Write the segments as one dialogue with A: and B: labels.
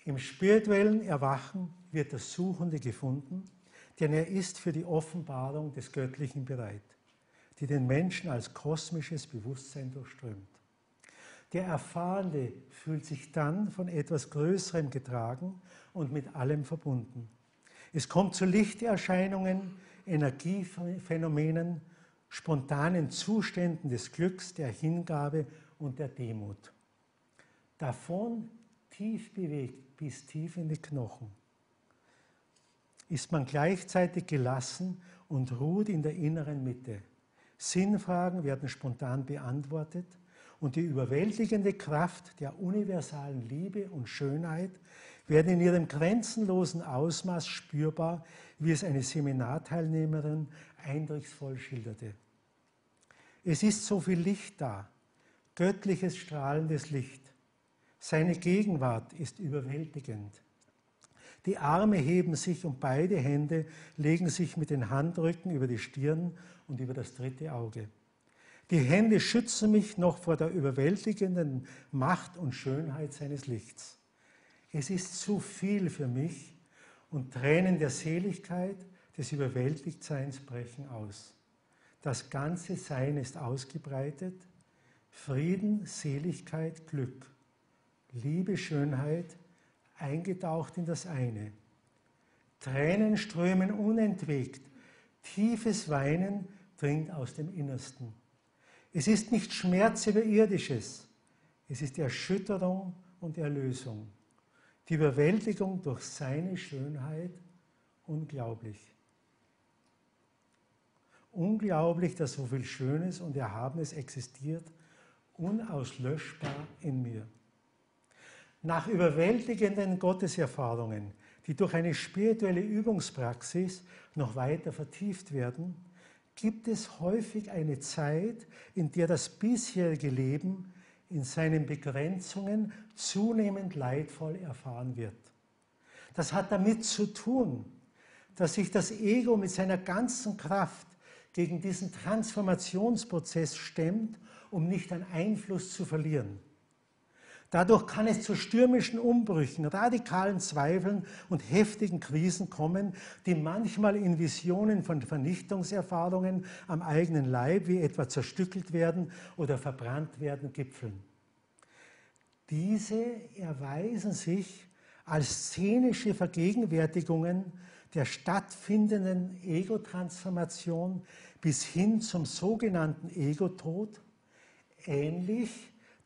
A: Im spirituellen Erwachen wird der Suchende gefunden, denn er ist für die Offenbarung des Göttlichen bereit, die den Menschen als kosmisches Bewusstsein durchströmt. Der Erfahrene fühlt sich dann von etwas Größerem getragen und mit allem verbunden. Es kommt zu Lichterscheinungen, Energiephänomenen, spontanen Zuständen des Glücks, der Hingabe und der Demut. Davon tief bewegt bis tief in die Knochen ist man gleichzeitig gelassen und ruht in der inneren Mitte. Sinnfragen werden spontan beantwortet und die überwältigende Kraft der universalen Liebe und Schönheit werden in ihrem grenzenlosen Ausmaß spürbar, wie es eine Seminarteilnehmerin eindrucksvoll schilderte. Es ist so viel Licht da, göttliches strahlendes Licht. Seine Gegenwart ist überwältigend. Die Arme heben sich und beide Hände legen sich mit den Handrücken über die Stirn und über das dritte Auge. Die Hände schützen mich noch vor der überwältigenden Macht und Schönheit seines Lichts. Es ist zu viel für mich und Tränen der Seligkeit, des Überwältigtseins brechen aus. Das ganze Sein ist ausgebreitet, Frieden, Seligkeit, Glück, Liebe, Schönheit, eingetaucht in das eine. Tränen strömen unentwegt, tiefes Weinen dringt aus dem Innersten. Es ist nicht Schmerz über Irdisches, es ist Erschütterung und Erlösung. Die Überwältigung durch seine Schönheit, unglaublich. Unglaublich, dass so viel Schönes und Erhabenes existiert, unauslöschbar in mir. Nach überwältigenden Gotteserfahrungen, die durch eine spirituelle Übungspraxis noch weiter vertieft werden, gibt es häufig eine Zeit, in der das bisherige Leben in seinen Begrenzungen zunehmend leidvoll erfahren wird. Das hat damit zu tun, dass sich das Ego mit seiner ganzen Kraft gegen diesen Transformationsprozess stemmt, um nicht an Einfluss zu verlieren. Dadurch kann es zu stürmischen Umbrüchen, radikalen Zweifeln und heftigen Krisen kommen, die manchmal in Visionen von Vernichtungserfahrungen am eigenen Leib, wie etwa zerstückelt werden oder verbrannt werden, gipfeln. Diese erweisen sich als szenische Vergegenwärtigungen der stattfindenden Ego-Transformation bis hin zum sogenannten Ego-Tod, ähnlich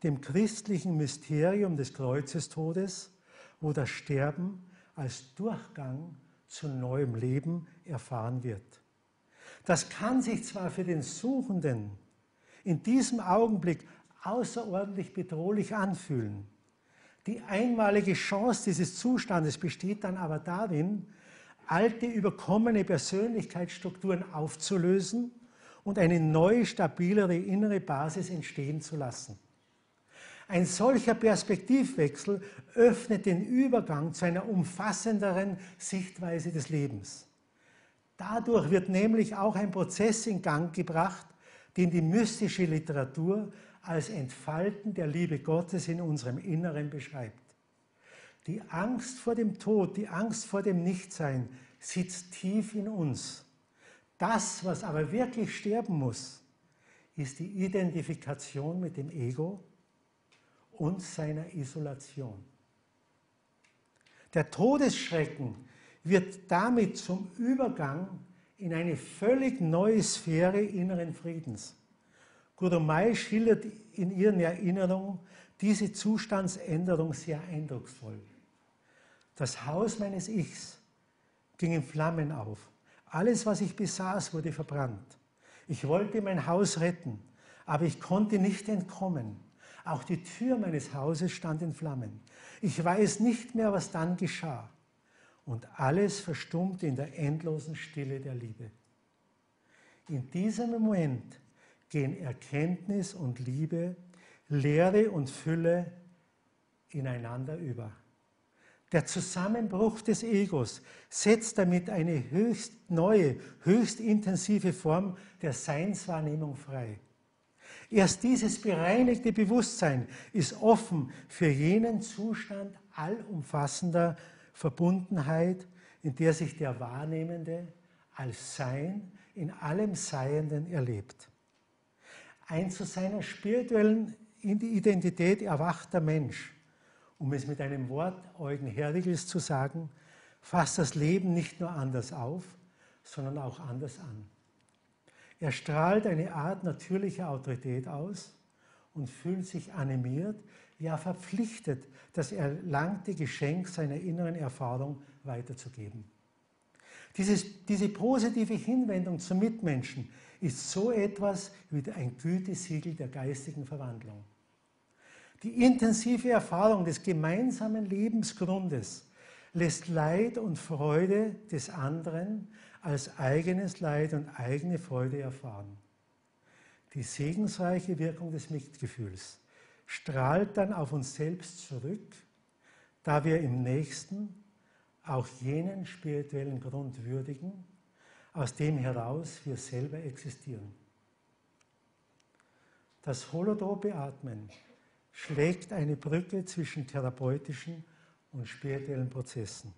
A: dem christlichen Mysterium des Kreuzestodes, wo das Sterben als Durchgang zu neuem Leben erfahren wird. Das kann sich zwar für den Suchenden in diesem Augenblick außerordentlich bedrohlich anfühlen. Die einmalige Chance dieses Zustandes besteht dann aber darin, alte, überkommene Persönlichkeitsstrukturen aufzulösen und eine neue, stabilere innere Basis entstehen zu lassen. Ein solcher Perspektivwechsel öffnet den Übergang zu einer umfassenderen Sichtweise des Lebens. Dadurch wird nämlich auch ein Prozess in Gang gebracht, den die mystische Literatur als Entfalten der Liebe Gottes in unserem Inneren beschreibt. Die Angst vor dem Tod, die Angst vor dem Nichtsein sitzt tief in uns. Das, was aber wirklich sterben muss, ist die Identifikation mit dem Ego und seiner Isolation. Der Todesschrecken wird damit zum Übergang in eine völlig neue Sphäre inneren Friedens. Gurumayi schildert in ihren Erinnerungen diese Zustandsänderung sehr eindrucksvoll. Das Haus meines Ichs ging in Flammen auf. Alles, was ich besaß, wurde verbrannt. Ich wollte mein Haus retten, aber ich konnte nicht entkommen. Auch die Tür meines Hauses stand in Flammen. Ich weiß nicht mehr, was dann geschah. Und alles verstummte in der endlosen Stille der Liebe. In diesem Moment gehen Erkenntnis und Liebe, Leere und Fülle ineinander über. Der Zusammenbruch des Egos setzt damit eine höchst neue, höchst intensive Form der Seinswahrnehmung frei. Erst dieses bereinigte Bewusstsein ist offen für jenen Zustand allumfassender Verbundenheit, in der sich der Wahrnehmende als Sein in allem Seienden erlebt. Ein zu seiner spirituellen Identität erwachter Mensch, um es mit einem Wort Eugen Herdigels zu sagen, fasst das Leben nicht nur anders auf, sondern auch anders an. Er strahlt eine Art natürlicher Autorität aus und fühlt sich animiert, ja verpflichtet, das erlangte Geschenk seiner inneren Erfahrung weiterzugeben. Diese positive Hinwendung zum Mitmenschen ist so etwas wie ein Gütesiegel der geistigen Verwandlung. Die intensive Erfahrung des gemeinsamen Lebensgrundes lässt Leid und Freude des anderen als eigenes Leid und eigene Freude erfahren. Die segensreiche Wirkung des Mitgefühls strahlt dann auf uns selbst zurück, da wir im Nächsten auch jenen spirituellen Grund würdigen, aus dem heraus wir selber existieren. Das holotrope Atmen schlägt eine Brücke zwischen therapeutischen und spirituellen Prozessen.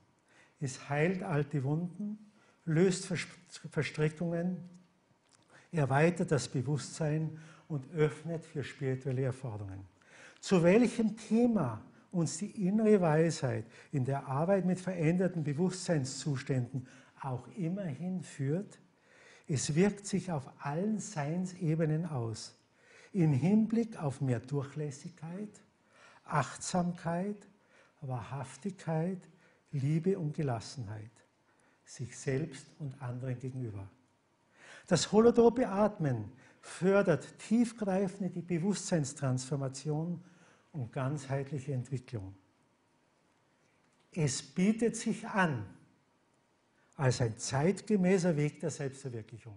A: Es heilt alte Wunden, löst Verstrickungen, erweitert das Bewusstsein und öffnet für spirituelle Erfahrungen. Zu welchem Thema uns die innere Weisheit in der Arbeit mit veränderten Bewusstseinszuständen auch immerhin führt, es wirkt sich auf allen Seinsebenen aus, im Hinblick auf mehr Durchlässigkeit, Achtsamkeit, Wahrhaftigkeit, Liebe und Gelassenheit, sich selbst und anderen gegenüber. Das holotrope Atmen fördert tiefgreifende Bewusstseinstransformation und ganzheitliche Entwicklung. Es bietet sich an als ein zeitgemäßer Weg der Selbstverwirklichung.